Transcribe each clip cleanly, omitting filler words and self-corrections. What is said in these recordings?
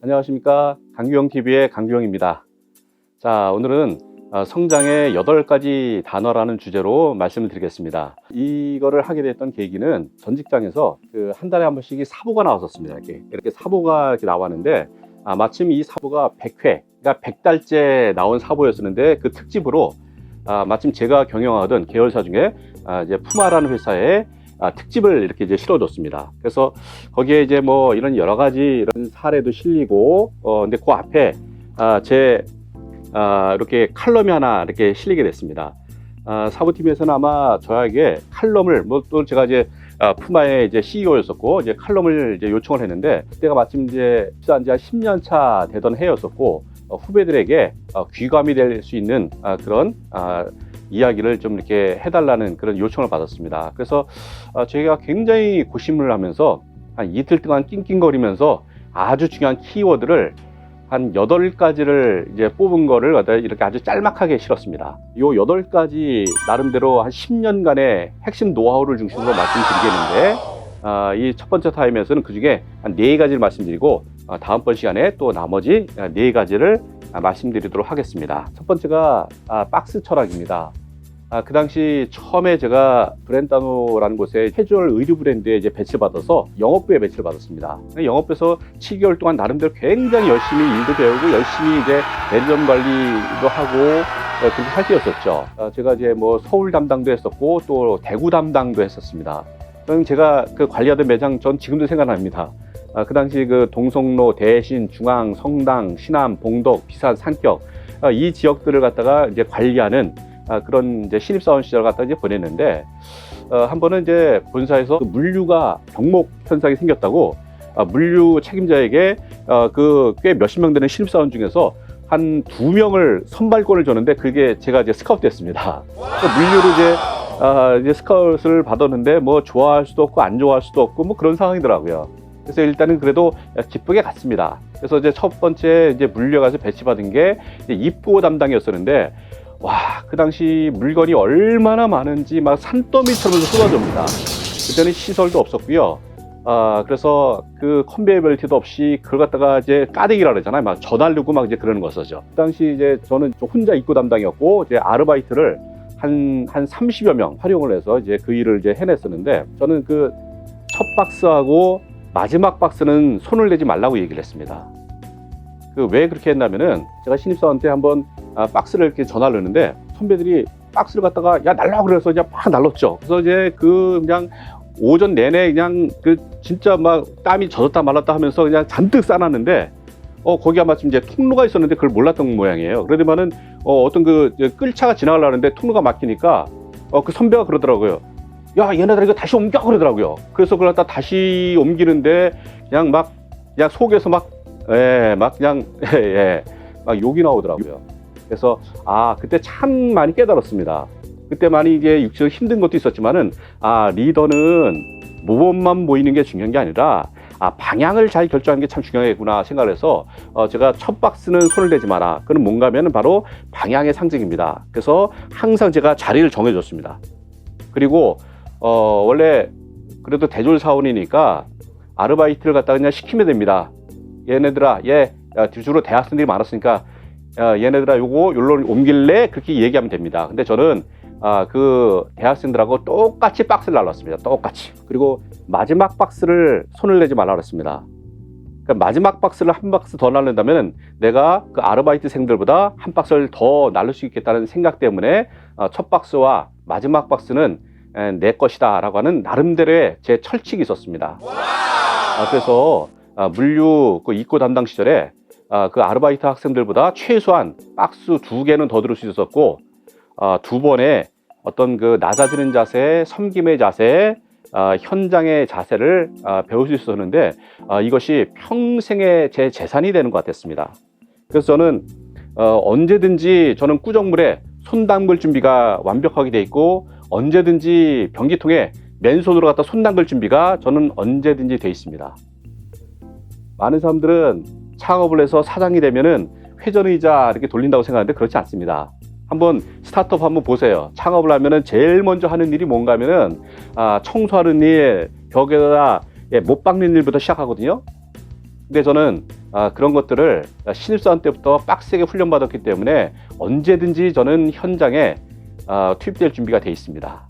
안녕하십니까. 강규형TV의 강규형입니다. 자, 오늘은 성장의 8가지 단어라는 주제로 말씀을 드리겠습니다. 이거를 하게 됐던 계기는 전 직장에서 한 달에 한 번씩 사보가 나왔었습니다. 이렇게 사보가 이렇게 나왔는데, 마침 이 사보가 100회, 그러니까 100달째 나온 사보였었는데, 그 특집으로 마침 제가 경영하던 계열사 중에 이제 푸마라는 회사에 특집을 이렇게 이제 실어줬습니다. 그래서 거기에 이제 뭐 이런 여러 가지 이런 사례도 실리고, 근데 그 앞에 이렇게 칼럼이 하나 이렇게 실리게 됐습니다. 사부팀에서는 아마 저에게 칼럼을, 또 제가 이제 푸마의 이제 CEO였었고, 이제 칼럼을 이제 요청을 했는데, 그때가 마침 이제 입사한 지 한 10년 차 되던 해였었고, 후배들에게 귀감이 될 수 있는 그런 이야기를 좀 이렇게 해달라는 그런 요청을 받았습니다. 그래서 저희가 굉장히 고심을 하면서 한 이틀 동안 낑낑거리면서 아주 중요한 키워드를 한 8가지를 이제 뽑은 거를 이렇게 아주 짤막하게 실었습니다. 이 8가지 나름대로 한 10년간의 핵심 노하우를 중심으로 말씀드리겠는데, 이 첫 번째 타임에서는 그 중에 한 4가지를 말씀드리고, 다음번 시간에 또 나머지 4가지를 말씀드리도록 하겠습니다. 첫 번째가 박스 철학입니다. 그 당시 처음에 제가 브랜다노라는 곳에 캐주얼 의류 브랜드에 이제 배치를 받아서 영업부에 배치를 받았습니다. 영업부에서 7개월 동안 나름대로 굉장히 열심히 일도 배우고 열심히 이제 매점 관리도 하고 그렇게 할 때였었죠. 제가 이제 뭐 서울 담당도 했었고 또 대구 담당도 했었습니다. 그럼 제가 그 관리하던 매장 전 지금도 생각납니다. 그 당시 그 동성로, 대신, 중앙, 성당, 신암, 봉덕, 비산, 산격 이 지역들을 갖다가 이제 관리하는 그런 이제 신입사원 시절을 갖다 이제 보냈는데, 한 번은 이제 본사에서 그 물류가 병목 현상이 생겼다고 물류 책임자에게 꽤 몇십 명 되는 신입사원 중에서 한 2명을 선발권을 줬는데, 그게 제가 이제 스카우트 됐습니다. 물류로 이제 스카웃을 받았는데 뭐 좋아할 수도 없고 안 좋아할 수도 없고 뭐 그런 상황이더라고요. 그래서 일단은 그래도 기쁘게 갔습니다. 그래서 이제 첫 번째 이제 물류에 가서 배치받은 게 이제 입고 담당이었었는데, 와, 그 당시 물건이 얼마나 많은지 막 산더미처럼 쏟아집니다. 그때는 시설도 없었고요. 그래서 그 컨베이어 벨트도 없이 그걸 갖다가 이제 까대기라 그러잖아요. 막 전화르고 막 이제 그러는 거였었죠. 그 당시 이제 저는 혼자 입고 담당이었고, 이제 아르바이트를 한 30여 명 활용을 해서 이제 그 일을 이제 해냈었는데, 저는 그 첫 박스하고 마지막 박스는 손을 내지 말라고 얘기를 했습니다. 왜 그렇게 했냐면은, 제가 신입사원한테 한번 박스를 이렇게 전화를 했는데, 선배들이 박스를 갖다가 야 날라 그래서 그냥 막 날랐죠. 그래서 이제 그냥 오전 내내 그냥 진짜 막 땀이 젖었다 말랐다 하면서 그냥 잔뜩 싸놨는데, 거기가 마침 이제 통로가 있었는데 그걸 몰랐던 모양이에요. 그러더만은 어떤 끌차가 지나가려고 하는데 통로가 막히니까 그 선배가 그러더라고요. 야, 얘네들 이거 다시 옮겨 그러더라고요. 그래서 그걸 갖다 다시 옮기는데 그냥 속에서 막 욕이 나오더라고요. 그래서 그때 참 많이 깨달았습니다. 그때 많이 이제 육체적으로 힘든 것도 있었지만은, 리더는 모범만 보이는 게 중요한 게 아니라 방향을 잘 결정하는 게 참 중요하겠구나 생각을 해서, 제가 첫 박스는 손을 대지 마라. 그건 뭔가 하면 바로 방향의 상징입니다. 그래서 항상 제가 자리를 정해줬습니다. 그리고 원래 그래도 대졸 사원이니까 아르바이트를 갖다가 그냥 시키면 됩니다. 얘네들아, 주로 대학생들이 많았으니까 얘네들아 요거 요로 옮길래, 그렇게 얘기하면 됩니다. 근데 저는 그 대학생들하고 똑같이 박스를 날랐습니다. 똑같이. 그리고 마지막 박스를 손을 내지 말라 그랬습니다. 그러니까 마지막 박스를 한 박스 더 날른다면 내가 그 아르바이트생들보다 한 박스를 더 날릴 수 있겠다는 생각 때문에 첫 박스와 마지막 박스는 내 것이다 라고 하는 나름대로의 제 철칙이 있었습니다. 그래서 물류 그 입고 담당 시절에 그 아르바이트 학생들보다 최소한 박스 2개는 더 들을 수 있었고, 2번의 어떤 그 낮아지는 자세, 섬김의 자세, 현장의 자세를 배울 수 있었는데, 이것이 평생의 제 재산이 되는 것 같았습니다. 그래서 저는 언제든지 저는 꾸정물에 손 담글 준비가 완벽하게 돼 있고, 언제든지 변기통에 맨손으로 갖다 손 담글 준비가 저는 언제든지 돼 있습니다. 많은 사람들은 창업을 해서 사장이 되면은 회전의자 이렇게 돌린다고 생각하는데 그렇지 않습니다. 한번 스타트업 한번 보세요. 창업을 하면은 제일 먼저 하는 일이 뭔가 하면은 청소하는 일, 벽에다 못 박는 일부터 시작하거든요. 근데 저는 그런 것들을 신입사원 때부터 빡세게 훈련받았기 때문에 언제든지 저는 현장에 투입될 준비가 되어 있습니다.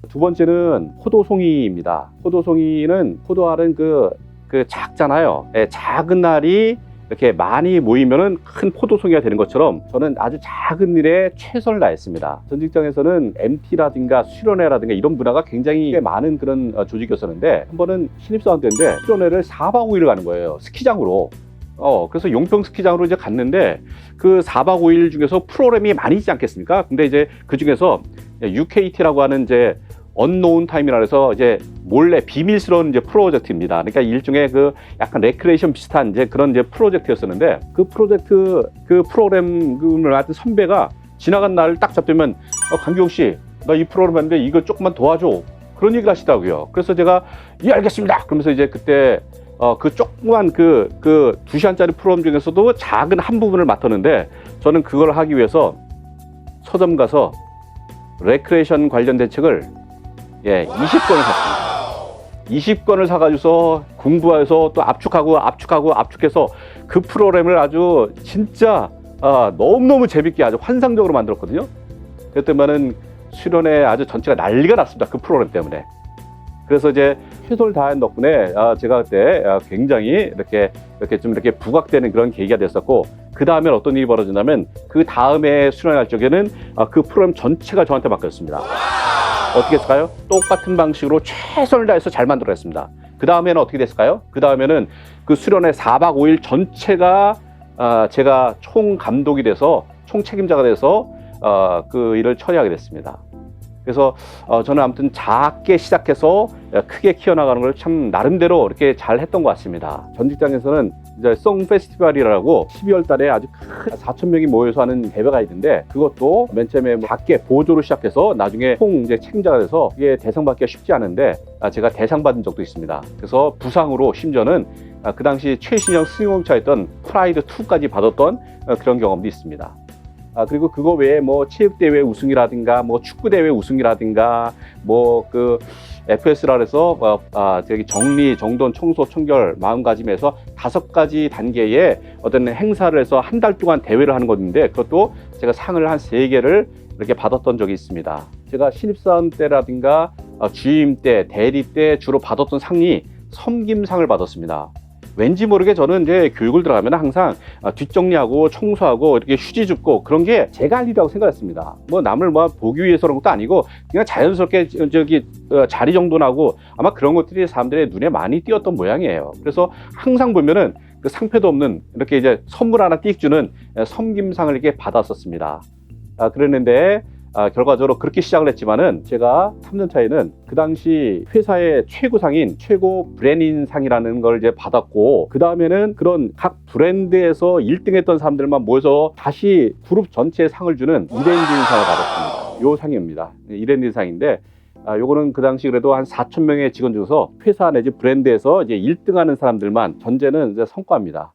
두 번째는 포도송이입니다. 포도송이는 포도알은 그 작잖아요. 작은 알이 이렇게 많이 모이면은 큰 포도송이가 되는 것처럼 저는 아주 작은 일에 최선을 다했습니다. 전 직장에서는 MT라든가 수련회라든가 이런 문화가 굉장히 꽤 많은 그런 조직이었었는데 한 번은 신입사원 때인데 수련회를 4박 5일을 가는 거예요. 스키장으로. 그래서 용평 스키장으로 이제 갔는데 그 4박 5일 중에서 프로그램이 많이 있지 않겠습니까? 근데 이제 그 중에서 UKT라고 하는 이제 언노운 타임이라 해서 이제 몰래 비밀스러운 이제 프로젝트입니다. 그러니까 일종의 그 약간 레크레이션 비슷한 이제 그런 이제 프로젝트였었는데 그 프로젝트 그 프로그램을 맡은 선배가 지나간 날을 딱 잡으면 강기용 씨, 나 이 프로그램 하는데 이거 조금만 도와줘. 그런 얘기를 하시더라고요. 그래서 제가 예 알겠습니다. 그러면서 이제 그때 그 조그만 그 2시간짜리 프로그램 중에서도 작은 한 부분을 맡았는데 저는 그걸 하기 위해서 서점 가서 레크레이션 관련된 책을 20권을 샀습니다. 20권을 사가지고서 공부해서 또 압축해서 그 프로그램을 아주 진짜 너무너무 재밌게 아주 환상적으로 만들었거든요. 그랬더니만은 수련회 아주 전체가 난리가 났습니다. 그 프로그램 때문에. 그래서 이제 최선을 다한 덕분에 제가 그때 굉장히 이렇게 부각되는 그런 계기가 됐었고, 그 다음에 어떤 일이 벌어졌냐면 그 다음에 수련할 적에는 그 프로그램 전체가 저한테 맡겼습니다. 어떻게 했을까요? 똑같은 방식으로 최선을 다해서 잘 만들어냈습니다. 그 다음에는 어떻게 됐을까요? 그 다음에는 그 수련회 4박 5일 전체가 제가 총 감독이 돼서 총 책임자가 돼서 그 일을 처리하게 됐습니다. 그래서 저는 아무튼 작게 시작해서 크게 키워나가는 걸 참 나름대로 이렇게 잘 했던 것 같습니다. 전 직장에서는 이제 송 페스티벌이라고 12월 달에 아주 큰 4,000명이 모여서 하는 대회가 있는데 그것도 맨 처음에 작게 보조로 시작해서 나중에 총 이제 책임자가 돼서 이게 대상 받기가 쉽지 않은데 제가 대상 받은 적도 있습니다. 그래서 부상으로 심지어는 그 당시 최신형 승용차였던 프라이드 2까지 받았던 그런 경험도 있습니다. 그리고 그거 외에 뭐 체육대회 우승이라든가 뭐 축구대회 우승이라든가 뭐 그 FS라 해서 저기 정리, 정돈, 청소, 청결, 마음가짐에서 5가지 단계의 어떤 행사를 해서 한 달 동안 대회를 하는 건데 그것도 제가 상을 한 3개를 이렇게 받았던 적이 있습니다. 제가 신입사원 때라든가 주임 때, 대리 때 주로 받았던 상이 섬김상을 받았습니다. 왠지 모르게 저는 이제 교육을 들어가면 항상 뒷정리하고 청소하고 이렇게 휴지 줍고 그런 게 제가 할 일이라고 생각했습니다. 뭐 남을 뭐 보기 위해서 그런 것도 아니고 그냥 자연스럽게 자리 정돈하고 아마 그런 것들이 사람들의 눈에 많이 띄었던 모양이에요. 그래서 항상 보면은 그 상패도 없는 이렇게 이제 선물 하나 띡 주는 섬김상을 이렇게 받았었습니다. 그랬는데 결과적으로 그렇게 시작을 했지만은 제가 3년 차에는 그 당시 회사의 최고상인 최고 브랜인상이라는 걸 이제 받았고 그 다음에는 그런 각 브랜드에서 1등 했던 사람들만 모여서 다시 그룹 전체에 상을 주는 이랜딘상을 받았습니다. 요 상입니다. 이랜딘상인데 요거는 그 당시 그래도 한 4,000명의 직원 중에서 회사 내지 브랜드에서 이제 1등 하는 사람들만 전제는 이제 성과입니다.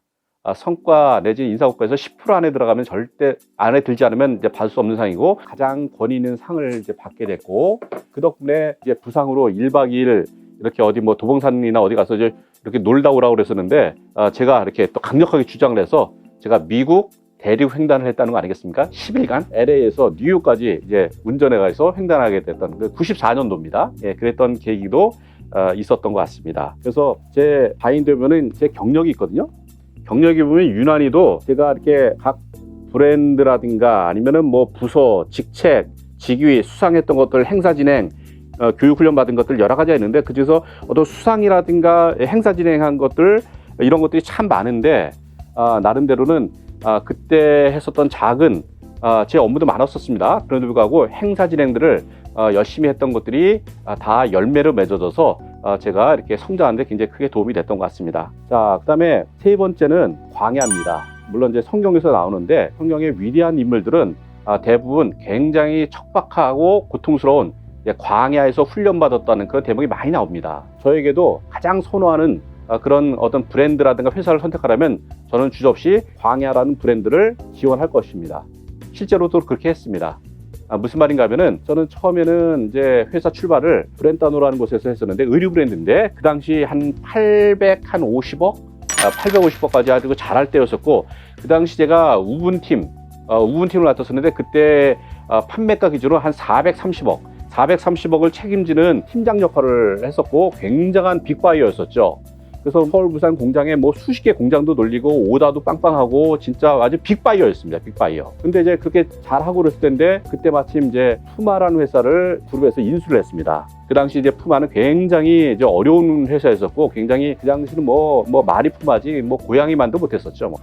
성과 내지 인사고과에서 10% 안에 들어가면 절대 안에 들지 않으면 이제 받을 수 없는 상이고 가장 권위 있는 상을 이제 받게 됐고 그 덕분에 이제 부상으로 1박 2일 이렇게 어디 뭐 도봉산이나 어디 가서 이제 이렇게 놀다 오라고 그랬었는데 제가 이렇게 또 강력하게 주장을 해서 제가 미국 대륙 횡단을 했다는 거 아니겠습니까? 10일간 LA에서 뉴욕까지 이제 운전해 가서 횡단하게 됐던 그 94년도입니다. 예, 그랬던 계기도 있었던 것 같습니다. 그래서 제 바인드에 보면은 제 경력이 있거든요. 경력이 보면 유난히도 제가 이렇게 각 브랜드라든가 아니면은 뭐 부서, 직책, 직위, 수상했던 것들, 행사 진행, 교육 훈련 받은 것들 여러 가지가 있는데 그중에서 어떤 수상이라든가 행사 진행한 것들 이런 것들이 참 많은데 나름대로는 그때 했었던 작은 제 업무도 많았었습니다. 그런데도 불구하고 행사 진행들을 열심히 했던 것들이 다 열매로 맺어져서 제가 이렇게 성장하는데 굉장히 크게 도움이 됐던 것 같습니다. 자, 그 다음에 세 번째는 광야입니다. 물론 이제 성경에서 나오는데 성경의 위대한 인물들은 대부분 굉장히 척박하고 고통스러운 광야에서 훈련받았다는 그런 대목이 많이 나옵니다. 저에게도 가장 선호하는 그런 어떤 브랜드라든가 회사를 선택하라면 저는 주저없이 광야라는 브랜드를 지원할 것입니다. 실제로도 그렇게 했습니다. 무슨 말인가 하면은 저는 처음에는 이제 회사 출발을 브랜다노라는 곳에서 했었는데 의류 브랜드인데 그 당시 한 850억 850억까지 아주 잘할 때였었고, 그 당시 제가 우분팀을 맡았었는데 그때 판매가 기준으로 한 430억을 책임지는 팀장 역할을 했었고 굉장한 빅바이어였었죠. 그래서 서울 부산 공장에 뭐 수십 개 공장도 돌리고 오다도 빵빵하고 진짜 아주 빅바이어였습니다. 빅바이어. 근데 이제 그렇게 잘하고 그랬을 텐데 그때 마침 이제 푸마라는 회사를 그룹에서 인수를 했습니다. 그 당시 이제 푸마는 굉장히 이제 어려운 회사였었고 굉장히 그 당시는 뭐 말이 푸마지 뭐 고양이만도 못했었죠. 뭐.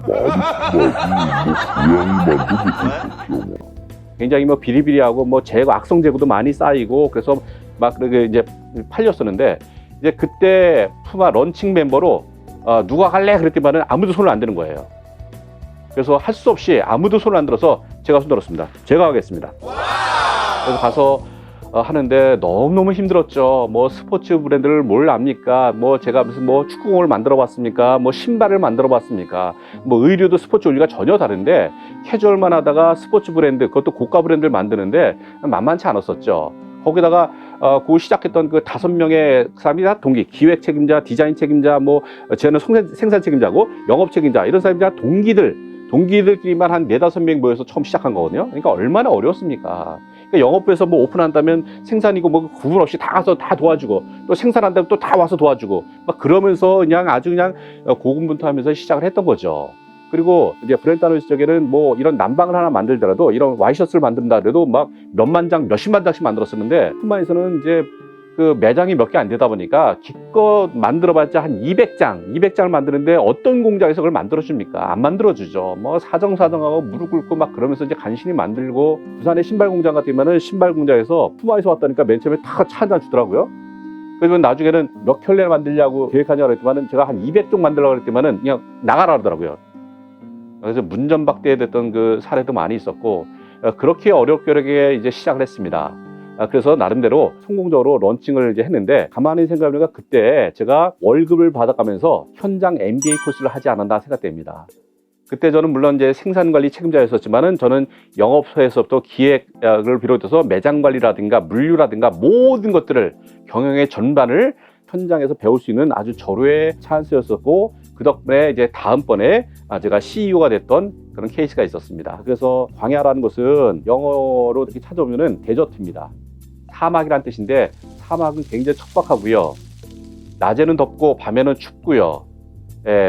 굉장히 뭐 비리비리하고 뭐 악성 재고도 많이 쌓이고 그래서 막 그렇게 이제 팔렸었는데 이제 그때 푸마 런칭 멤버로 누가 갈래 그랬더니만은 아무도 손을 안 드는 거예요. 그래서 할 수 없이 아무도 손을 안 들어서 제가 손 들었습니다. 제가 하겠습니다. 그래서 가서 하는데 너무너무 힘들었죠. 뭐 스포츠 브랜드를 뭘 압니까? 뭐 제가 무슨 뭐 축구공을 만들어 봤습니까? 뭐 신발을 만들어 봤습니까? 뭐 의류도 스포츠 의류가 전혀 다른데 캐주얼만 하다가 스포츠 브랜드, 그것도 고가 브랜드를 만드는데 만만치 않았었죠. 거기다가 그 시작했던 그 5명의 사람이 다 동기, 기획 책임자, 디자인 책임자, 뭐 저는 생산 책임자고 영업 책임자 이런 사람이 다 동기들끼리만 한 4-5명 모여서 처음 시작한 거거든요. 그러니까 얼마나 어려웠습니까? 그러니까 영업부에서 뭐 오픈한다면 생산이고 뭐 구분 없이 다 가서 다 도와주고 또 생산한다면 또 다 와서 도와주고 막 그러면서 그냥 아주 그냥 고군분투하면서 시작을 했던 거죠. 그리고 이제 브랜드 아나운서 쪽에는 뭐 이런 난방을 하나 만들더라도 이런 와이셔츠를 만든다 그래도 막 몇만 장, 몇십만 장씩 만들었었는데 푸마에서는 이제 그 매장이 몇 개 안 되다 보니까 기껏 만들어봤자 한 200장을 만드는데 어떤 공장에서 그걸 만들어줍니까? 안 만들어주죠. 뭐 사정하고 무릎 꿇고 막 그러면서 이제 간신히 만들고 부산의 신발 공장 같으면은 신발 공장에서 푸마에서 왔다니까 맨 처음에 다 차 한잔 주더라고요. 그리고 나중에는 몇 켤레 만들려고 계획하냐고 그랬더만은 제가 한 200종 만들려고 그랬더만은 그냥 나가라 그러더라고요. 그래서 문전박대됐던 그 사례도 많이 있었고 그렇게 어렵게 이제 시작을 했습니다. 그래서 나름대로 성공적으로 런칭을 이제 했는데 가만히 생각해보니까 그때 제가 월급을 받아가면서 현장 MBA 코스를 하지 않았나 생각됩니다. 그때 저는 물론 이제 생산관리 책임자였었지만은 저는 영업소에서부터 기획을 비롯해서 매장관리라든가 물류라든가 모든 것들을 경영의 전반을 현장에서 배울 수 있는 아주 절호의 찬스였었고 그 덕분에 이제 다음번에 제가 CEO가 됐던 그런 케이스가 있었습니다. 그래서 광야라는 것은 영어로 이렇게 찾아보면은 데저트입니다. 사막이란 뜻인데 사막은 굉장히 척박하고요. 낮에는 덥고 밤에는 춥고요.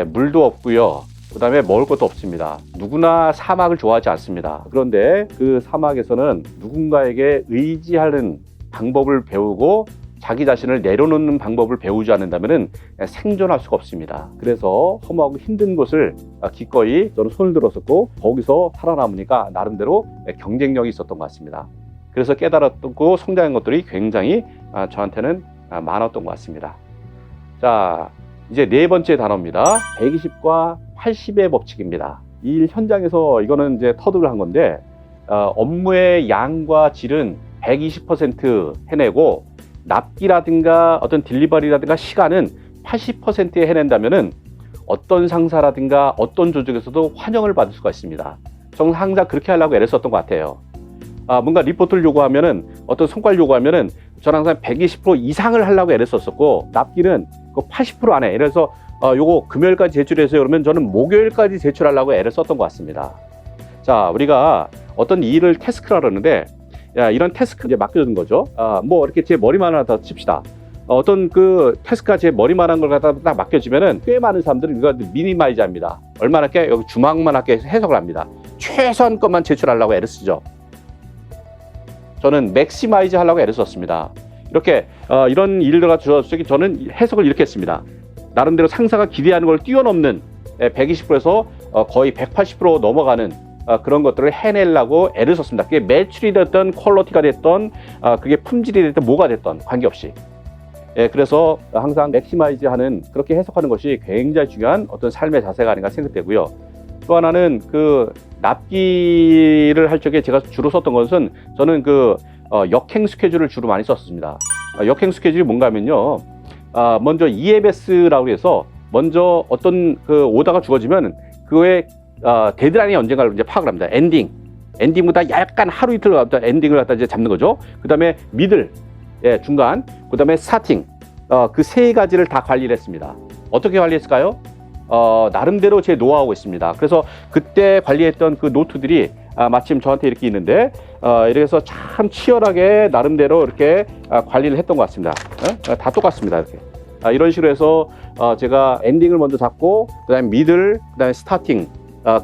물도 없고요. 그 다음에 먹을 것도 없습니다. 누구나 사막을 좋아하지 않습니다. 그런데 그 사막에서는 누군가에게 의지하는 방법을 배우고 자기 자신을 내려놓는 방법을 배우지 않는다면 생존할 수가 없습니다. 그래서 험하고 힘든 곳을 기꺼이 저는 손을 들었었고 거기서 살아남으니까 나름대로 경쟁력이 있었던 것 같습니다. 그래서 깨달았고 성장한 것들이 굉장히 저한테는 많았던 것 같습니다. 자, 이제 네 번째 단어입니다. 120과 80의 법칙입니다. 이 일 현장에서 이거는 이제 터득을 한 건데 업무의 양과 질은 120% 해내고 납기라든가 어떤 딜리버리라든가 시간은 80%에 해낸다면은 어떤 상사라든가 어떤 조직에서도 환영을 받을 수가 있습니다. 저는 항상 그렇게 하려고 애를 썼던 것 같아요. 뭔가 리포트를 요구하면은 어떤 성과를 요구하면은 저는 항상 120% 이상을 하려고 애를 썼었고 납기는 그 80% 안에 예를 들어서 요거 금요일까지 제출해서요 그러면 저는 목요일까지 제출하려고 애를 썼던 것 같습니다. 자, 우리가 어떤 일을 태스크라 그러는데 이런 태스크 이제 맡겨준 거죠. 뭐 이렇게 제 머리만 하나 더 칩시다. 어떤 그 태스크가 제 머리만한 걸 갖다 딱 맡겨주면은 꽤 많은 사람들은 이거 미니마이즈 합니다. 얼마나 할게? 여기 주막만 할게 해석을 합니다. 최소한 것만 제출하려고 애를 쓰죠. 저는 맥시마이즈 하려고 애를 썼습니다. 이렇게 이런 일들가 주어졌을 때 저는 해석을 이렇게 했습니다. 나름대로 상사가 기대하는 걸 뛰어넘는 120%에서 거의 180% 넘어가는 그런 것들을 해내려고 애를 썼습니다. 그게 매출이 됐던 퀄리티가 됐던 그게 품질이 됐던 뭐가 됐던 관계없이. 그래서 항상 맥시마이즈 하는 그렇게 해석하는 것이 굉장히 중요한 어떤 삶의 자세가 아닌가 생각되고요. 또 하나는 그 납기를 할 적에 제가 주로 썼던 것은 저는 그 역행 스케줄을 주로 많이 썼습니다. 역행 스케줄이 뭔가 하면요. 먼저 EMS라고 해서 먼저 어떤 그 오다가 주어지면 그거에 데드라인이 언젠가를 이제 파악을 합니다. 엔딩보다 약간 하루 이틀 갖다 엔딩을 갖다 이제 잡는 거죠. 그 다음에 미들, 중간, 그 다음에 스타팅, 그 세 가지를 다 관리를 했습니다. 어떻게 관리했을까요? 나름대로 제 노하우가 있습니다. 그래서 그때 관리했던 그 노트들이 마침 저한테 이렇게 있는데 이렇게 해서 참 치열하게 나름대로 이렇게 관리를 했던 것 같습니다. 다 똑같습니다. 이렇게 이런 식으로 해서 제가 엔딩을 먼저 잡고 그다음에 미들, 그다음에 스타팅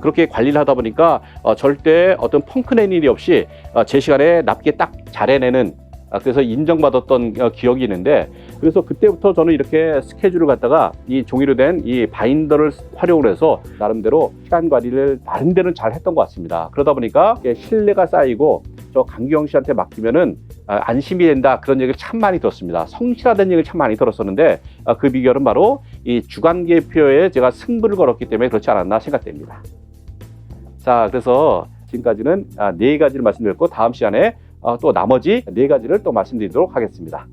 그렇게 관리를 하다 보니까 절대 어떤 펑크낸 일이 없이 제 시간에 납게 딱 잘 해내는 그래서 인정받았던 기억이 있는데, 그래서 그때부터 저는 이렇게 스케줄을 갖다가 이 종이로 된 이 바인더를 활용을 해서 나름대로 시간 관리를 나름대로 잘 했던 것 같습니다. 그러다 보니까 신뢰가 쌓이고 저 강기영 씨한테 맡기면은 안심이 된다, 그런 얘기를 참 많이 들었습니다. 성실하다는 얘기를 참 많이 들었었는데 그 비결은 바로 이 주간계표에 제가 승부를 걸었기 때문에 그렇지 않았나 생각됩니다. 자, 그래서 지금까지는 4가지를 말씀드렸고, 다음 시간에 또 나머지 4가지를 또 말씀드리도록 하겠습니다.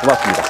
고맙습니다.